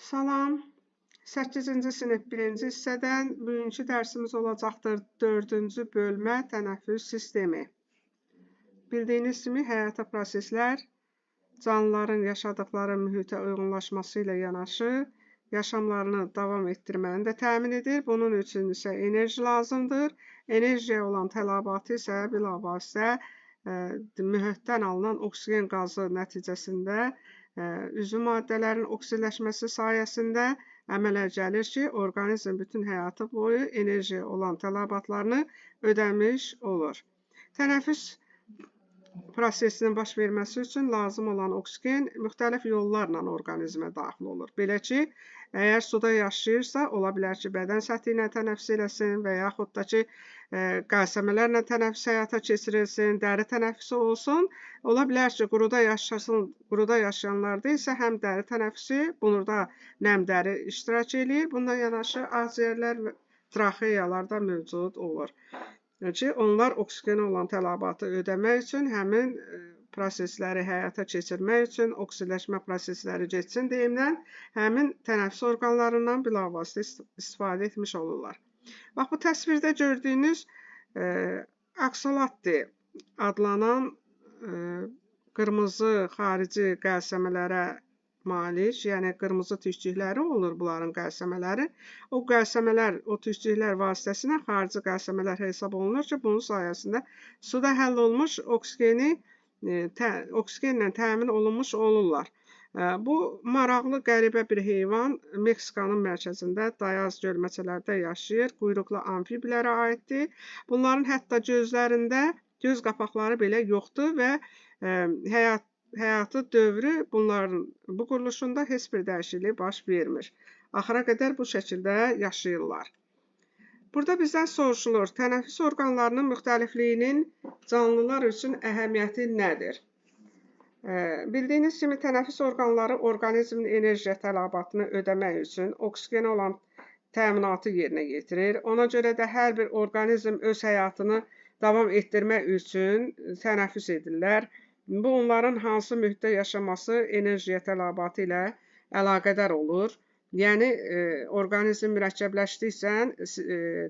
Salam, 8-ci sinif 1-ci hissədən bugünkü dərsimiz olacaqdır 4-cü bölmə tənəffüs sistemi. Bildiyiniz kimi həyata proseslər canlıların yaşadıkları mühitə uyğunlaşması ilə yanaşı yaşamlarını davam etdirməni də təmin edir. Bunun üçün isə enerji lazımdır. Enerjiyə olan tələbatı isə bilavasitə mühitdən alınan oksigen qazı nəticəsində üzvü maddələrin oksigenləşməsi sayəsində əmələ gəlir ki, orqanizm bütün həyatı boyu enerjiyə olan tələbatlarını ödəmiş olur. Tənəffüs prosesinin baş verməsi üçün lazım olan oksigen müxtəlif yollarla orqanizmə daxil olur. Belə ki, əgər suda yaşayırsa, ola bilər ki, bədən səthi ilə tənəffüs eləsin və yaxud da ki, qəlsəmələrlə tənəffüs həyata keçirilsin, dəri tənəffüsü olsun. Ola bilər ki, quruda yaşayanlarda isə həm dəri tənəffüsü, burada nəmdəri iştirak edir. Bundan yanaşı ağciyərlər və traxeyalar da mövcud olur. ki, onlar oksigenə olan tələbatı ödəmək üçün həmin prosesləri həyata keçirmək üçün oksigenləşmə prosesləri geçsin deyimdən həmin tənəffüs orqanlarından bilavasitə istifadə etmiş olurlar. Bax, bu təsvirdə gördüyünüz aksolatdi adlanan qırmızı xarici qəlsəmələrə malik, yəni qırmızı tükcükləri olur bunların qəlsəmələri. O qəlsəmələr, o tükcüklər vasitəsilə xarici qəlsəmələr hesab olunur ki, bunun sayəsində suda həll olmuş oksigenlə təmin olunmuş olurlar. Bu maraqlı qəribə bir heyvan Meksikanın mərkəzində dayaz gölməçələrdə yaşayır, quyruqlu amfibilərə aiddir. Bunların hətta gözlərində göz qapaqları belə yoxdur və həyatı dövrü bunların bu quruluşunda heç bir dəyişiklik baş vermir. Axıra qədər bu şəkildə yaşayırlar. Burada bizdən soruşulur, tənəffüs orqanlarının müxtəlifliyinin canlılar üçün əhəmiyyəti nədir? Bildiyiniz kimi tənəffüs orqanları orqanizmin enerji tələbatını ödəmək üçün oksigenə olan təminatı yerinə yetirir. Ona görə də hər bir orqanizm öz həyatını davam etdirmək üçün tənəffüs edirlər. Bu, onların hansı mühitdə yaşaması enerjiyə tələbatı ilə əlaqədar olur. Yəni, orqanizm mürəkkəbləşdikcə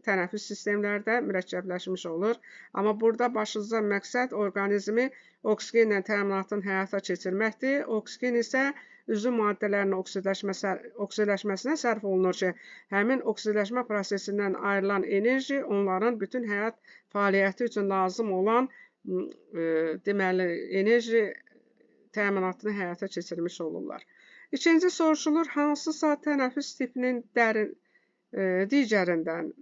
tənəffüs sistemləri də mürəkkəbləşmiş olur. Amma burada başlıca məqsəd orqanizmi oksigenlə təminatın həyata keçirməkdir. Oksigen isə üzvü maddələrin oksigenləşməsinə sərf olunur ki, həmin oksigenləşmə prosesindən ayrılan enerji onların bütün həyat fəaliyyəti üçün lazım olan deməli, enerji təminatını həyata keçirmiş olurlar. İkinci soruşulur, hansısa tənəffüs tipinin digərindən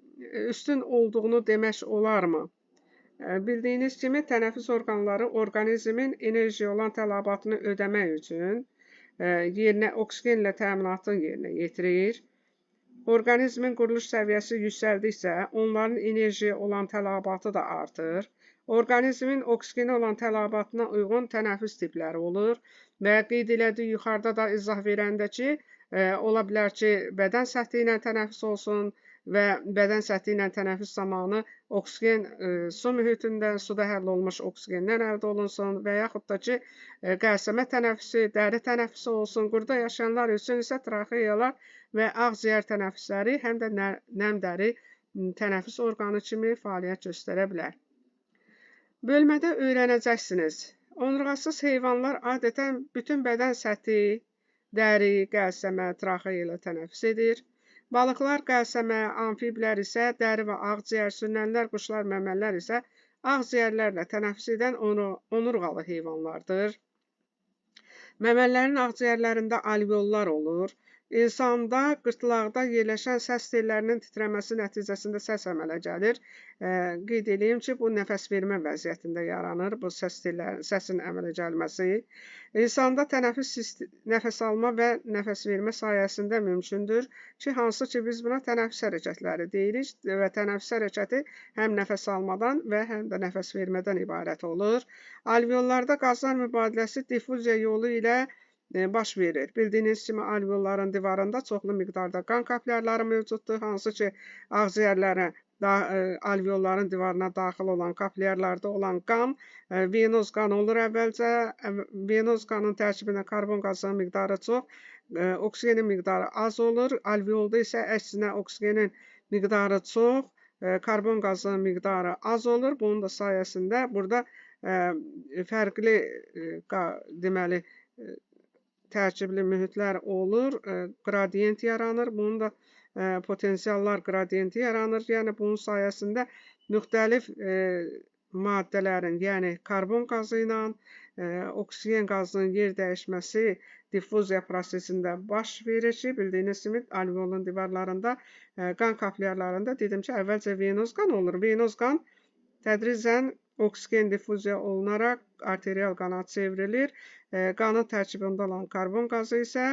üstün olduğunu demək olarmı? Bildiyiniz kimi, tənəffüs orqanları orqanizmin enerjiyə olan tələbatını ödəmək üçün oksigenlə təminatın yerinə yetirir. Orqanizmin quruluş səviyyəsi yüksəldikcə, onların enerjiyə olan tələbatı da artır. Orqanizmin oksigenə olan tələbatına uyğun tənəffüs tipləri olur və qeyd elədik yuxarıda da izah verəndə ki, ola bilər ki, bədən səthi ilə tənəffüs olsun və bədən səthi ilə tənəffüs zamanı oksigen su mühitində, suda həll olmuş oksigendən əldə olunsun və yaxud da ki, qəlsəmə tənəffüsü, dəri tənəffüsü olsun. Quruda yaşayanlar üçün isə traxeyalar və ağciyər tənəffüsləri həm də nəmdəri tənəffüs orqanı kimi fəaliyyət göstərə bilər. Bölmədə öyrənəcəksiniz. Onurğasız heyvanlar adətən bütün bədən səthi, dəri, qəlsəmə, traxeya ilə tənəffüs edir. Balıqlar qəlsəmə, amfiblər isə dəri və ağciyər, sürünənlər, quşlar, məməllər isə ağciyərlərlə tənəffüs edən onurğalı heyvanlardır. Məməllərin ağciyərlərində alveollar olur. İnsanda qırtlaqda yerləşən səs tellərinin titrəməsi nəticəsində səs əmələ gəlir. Qeyd edeyim ki, bu nəfəs vermə vəziyyətində yaranır, bu səsin əmələ gəlməsi. İnsanda nəfəs alma və nəfəs vermə sayəsində mümkündür ki, hansı ki, biz buna tənəffüs hərəkətləri deyirik və tənəffüs hərəkəti həm nəfəs almadan və həm də nəfəs vermədən ibarət olur. Alveollarda qazlar mübadiləsi diffuziya yolu ilə baş verir. Bildiyiniz kimi, alveolların divarında çoxlu miqdarda qan kapillərləri mövcuddur, hansı ki, ağciyərlərə alveolların divarına daxil olan kapillyarlarda olan qan venoz qan olur əvvəlcə. Venoz qanın tərkibində karbon qazının miqdarı çox, oksigenin miqdarı az olur. Alveolda isə əksinə oksigenin miqdarı çox, karbon qazının miqdarı az olur. Bunun da sayəsində burada fərqli deməli tərkibli mühitlər olur, qradiyent yaranır. Bunun da potensiallar qradiyenti yaranır. Yəni bunun sayəsində müxtəlif maddələrin, yəni karbon qazı ilə oksigen qazının yer dəyişməsi diffuziya prosesində baş verir ki, bildiyiniz kimi alveolun divarlarında, qan kapillyarlarında dedim ki, əvvəlcə venoz qan olur. Venoz qan tədricən oksigen diffuziya olunaraq arterial qana çevrilir. Qanın tərkibində olan karbon qazı isə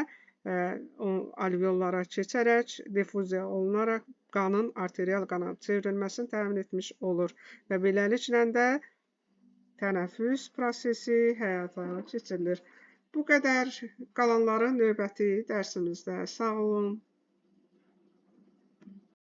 alveollara keçərək diffuziya olunaraq qanın arterial qana çevrilməsini təmin etmiş olur və beləliklə də tənəffüs prosesi həyata keçirilir. Bu qədər, qalanları növbəti dərsimizdə. Sağ olun.